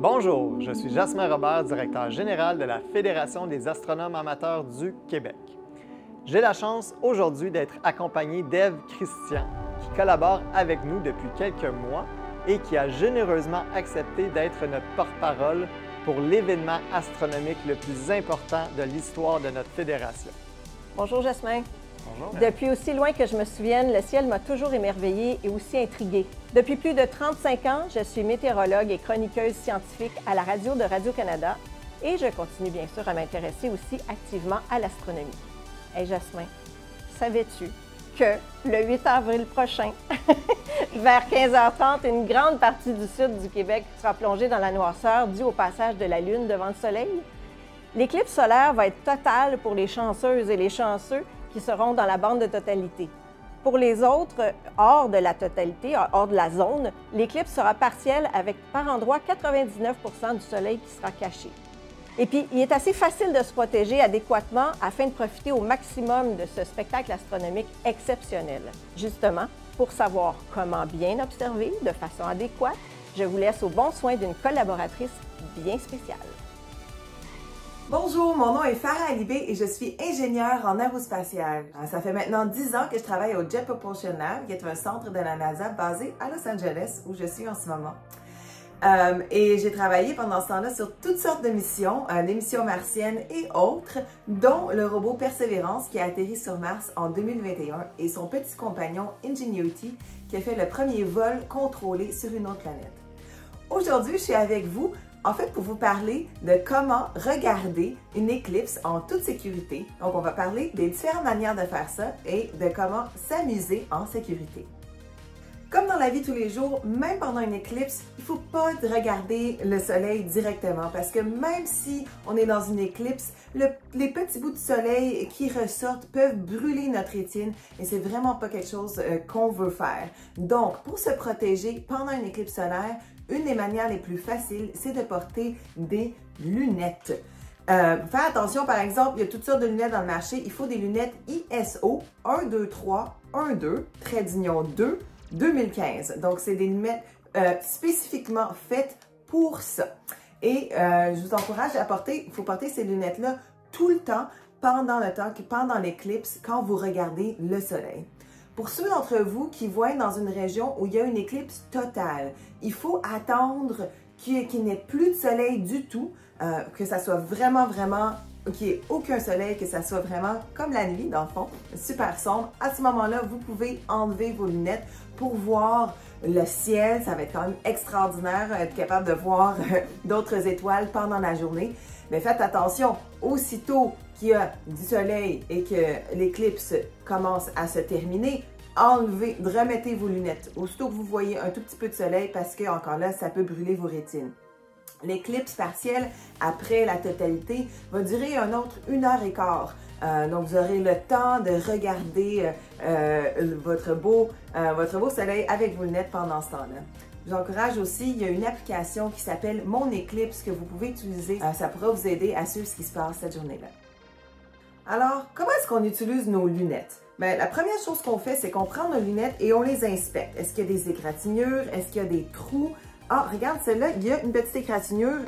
Bonjour, je suis Jasmin Robert, directeur général de la Fédération des astronomes amateurs du Québec. J'ai la chance aujourd'hui d'être accompagné d'Ève Christian, qui collabore avec nous depuis quelques mois et qui a généreusement accepté d'être notre porte-parole pour l'événement astronomique le plus important de l'histoire de notre fédération. Bonjour Jasmin. Bonjour. Depuis aussi loin que je me souvienne, le ciel m'a toujours émerveillée et aussi intriguée. Depuis plus de 35 ans, je suis météorologue et chroniqueuse scientifique à la radio de Radio-Canada et je continue bien sûr à m'intéresser aussi activement à l'astronomie. Hey Jasmin, savais-tu que le 8 avril prochain, vers 15h30, une grande partie du sud du Québec sera plongée dans la noirceur due au passage de la Lune devant le Soleil? L'éclipse solaire va être totale pour les chanceuses et les chanceux qui seront dans la bande de totalité. Pour les autres, hors de la totalité, hors de la zone, l'éclipse sera partielle avec par endroits 99% du soleil qui sera caché. Et puis, il est assez facile de se protéger adéquatement afin de profiter au maximum de ce spectacle astronomique exceptionnel. Justement, pour savoir comment bien observer de façon adéquate, je vous laisse au bon soin d'une collaboratrice bien spéciale. Bonjour, mon nom est Farah Alibé et je suis ingénieure en aérospatiale. Ça fait maintenant 10 ans que je travaille au Jet Propulsion Lab, qui est un centre de la NASA basé à Los Angeles, où je suis en ce moment. Et j'ai travaillé pendant ce temps-là sur toutes sortes de missions, des missions martiennes et autres, dont le robot Perseverance qui a atterri sur Mars en 2021 et son petit compagnon Ingenuity qui a fait le premier vol contrôlé sur une autre planète. Aujourd'hui, je suis avec vous en fait pour vous parler de comment regarder une éclipse en toute sécurité. Donc, on va parler des différentes manières de faire ça et de comment s'amuser en sécurité. Comme dans la vie tous les jours, même pendant une éclipse, il ne faut pas regarder le soleil directement parce que même si on est dans une éclipse, les petits bouts de soleil qui ressortent peuvent brûler notre rétine et c'est vraiment pas quelque chose qu'on veut faire. Donc, pour se protéger pendant une éclipse solaire, une des manières les plus faciles, c'est de porter des lunettes. Faire attention, par exemple, il y a toutes sortes de lunettes dans le marché. Il faut des lunettes ISO 123 12 trait d'union 2 2015. Donc, c'est des lunettes spécifiquement faites pour ça. Et je vous encourage à porter, il faut porter ces lunettes-là tout le temps, pendant l'éclipse, quand vous regardez le soleil. Pour ceux d'entre vous qui voient dans une région où il y a une éclipse totale, il faut attendre qu'il n'y ait plus de soleil du tout, que ça soit vraiment, qu'il n'y ait aucun soleil, que ça soit vraiment comme la nuit, dans le fond, super sombre. À ce moment-là, vous pouvez enlever vos lunettes pour voir le ciel. Ça va être quand même extraordinaire, être capable de voir d'autres étoiles pendant la journée. Mais faites attention, aussitôt qu'il y a du soleil et que l'éclipse commence à se terminer, remettez vos lunettes. Aussitôt que vous voyez un tout petit peu de soleil, parce que encore là, ça peut brûler vos rétines. L'éclipse partielle, après la totalité, va durer un autre 1h15. Donc, vous aurez le temps de regarder votre beau soleil avec vos lunettes pendant ce temps-là. Je vous encourage aussi, il y a une application qui s'appelle Mon Éclipse que vous pouvez utiliser. Ça pourra vous aider à suivre ce qui se passe cette journée-là. Alors, comment est-ce qu'on utilise nos lunettes? Bien, la première chose qu'on fait, c'est qu'on prend nos lunettes et on les inspecte. Est-qu'il y a des égratignures? Est-ce qu'il y a des trous? Ah, regarde, celle-là, il y a une petite égratignure.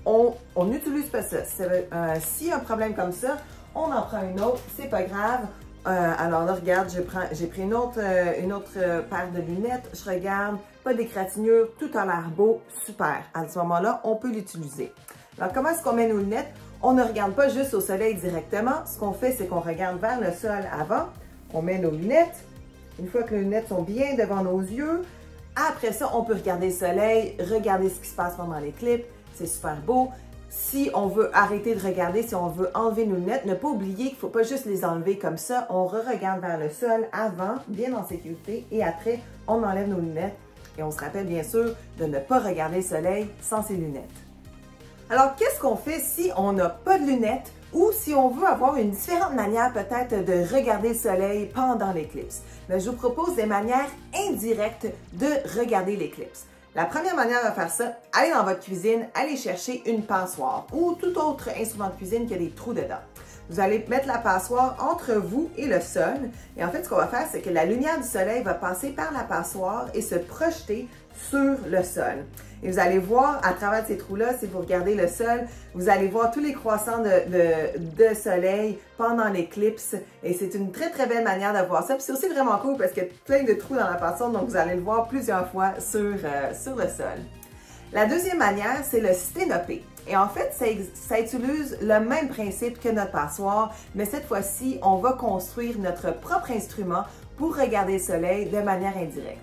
On n'utilise pas ça. S'il y a un problème comme ça, on en prend une autre, c'est pas grave. Alors là, regarde, j'ai pris une autre paire de lunettes. Je regarde, pas d'égratignure, tout a l'air beau, super. À ce moment-là, on peut l'utiliser. Alors, comment est-ce qu'on met nos lunettes? On ne regarde pas juste au soleil directement. Ce qu'on fait, c'est qu'on regarde vers le sol avant. On met nos lunettes. Une fois que les lunettes sont bien devant nos yeux, après ça, on peut regarder le soleil, regarder ce qui se passe pendant l'éclipse. C'est super beau. Si on veut arrêter de regarder, si on veut enlever nos lunettes, ne pas oublier qu'il ne faut pas juste les enlever comme ça. On regarde vers le sol avant, bien en sécurité, et après, on enlève nos lunettes. Et on se rappelle bien sûr de ne pas regarder le soleil sans ses lunettes. Alors, qu'est-ce qu'on fait si on n'a pas de lunettes ou si on veut avoir une différente manière peut-être de regarder le soleil pendant l'éclipse? Je vous propose des manières indirectes de regarder l'éclipse. La première manière de faire ça, allez dans votre cuisine, allez chercher une passoire ou tout autre instrument de cuisine qui a des trous dedans. vous allez mettre la passoire entre vous et le sol. Et en fait, ce qu'on va faire, c'est que la lumière du soleil va passer par la passoire et se projeter sur le sol. Et vous allez voir à travers ces trous-là, si vous regardez le sol, vous allez voir tous les croissants de soleil pendant l'éclipse. Et c'est une très, très belle manière de voir ça. Puis c'est aussi vraiment cool parce qu'il y a plein de trous dans la passoire, donc vous allez le voir plusieurs fois sur le sol. La deuxième manière, c'est le sténopé. Et en fait, ça utilise le même principe que notre passoire, mais cette fois-ci, on va construire notre propre instrument pour regarder le soleil de manière indirecte.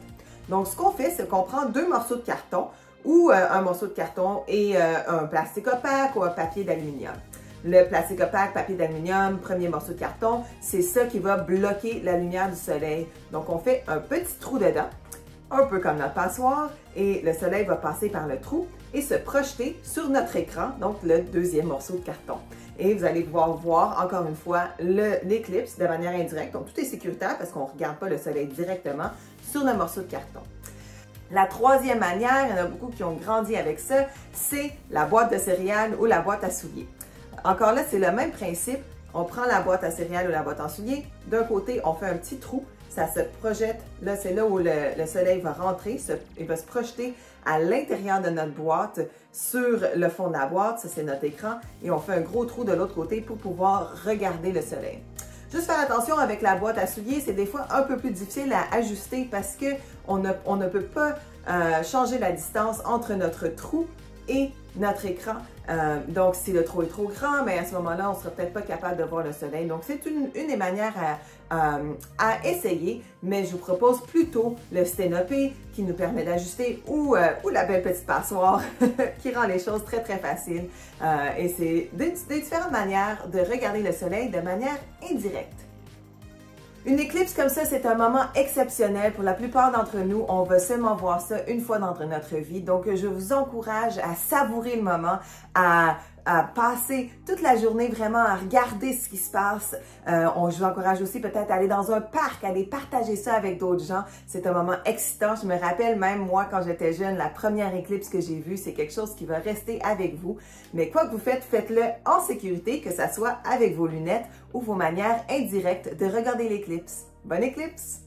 Donc, ce qu'on fait, c'est qu'on prend deux morceaux de carton ou un morceau de carton et un plastique opaque ou un papier d'aluminium. Le plastique opaque, papier d'aluminium, premier morceau de carton, c'est ça qui va bloquer la lumière du soleil. Donc, on fait un petit trou dedans, un peu comme notre passoire, et le soleil va passer par le trou et se projeter sur notre écran, donc le deuxième morceau de carton. Et vous allez pouvoir voir encore une fois l'éclipse de manière indirecte. Donc, tout est sécuritaire parce qu'on ne regarde pas le soleil directement sur le morceau de carton. La troisième manière, il y en a beaucoup qui ont grandi avec ça, c'est la boîte de céréales ou la boîte à souliers. Encore là, c'est le même principe. On prend la boîte à céréales ou la boîte en souliers. D'un côté, on fait un petit trou. Ça se projette. Là, c'est là où le soleil va rentrer. Il va se projeter à l'intérieur de notre boîte sur le fond de la boîte. Ça, c'est notre écran. Et on fait un gros trou de l'autre côté pour pouvoir regarder le soleil. Juste faire attention avec la boîte à souliers, c'est des fois un peu plus difficile à ajuster parce qu'on ne peut pas changer la distance entre notre trou et notre écran. Donc, si le trou est trop grand, mais à ce moment-là, on ne sera peut-être pas capable de voir le soleil. Donc, c'est une des manières à essayer, mais je vous propose plutôt le sténopé qui nous permet d'ajuster ou la belle petite passoire qui rend les choses très, très faciles. Et c'est des différentes manières de regarder le soleil de manière indirecte. Une éclipse comme ça, c'est un moment exceptionnel. Pour la plupart d'entre nous, on va seulement voir ça une fois dans notre vie. Donc, je vous encourage à savourer le moment, à passer toute la journée vraiment à regarder ce qui se passe. Je vous encourage aussi peut-être à aller dans un parc, à aller partager ça avec d'autres gens. C'est un moment excitant. Je me rappelle même, moi, quand j'étais jeune, la première éclipse que j'ai vue, c'est quelque chose qui va rester avec vous. Mais quoi que vous faites, faites-le en sécurité, que ça soit avec vos lunettes ou vos manières indirectes de regarder l'éclipse. Bonne éclipse!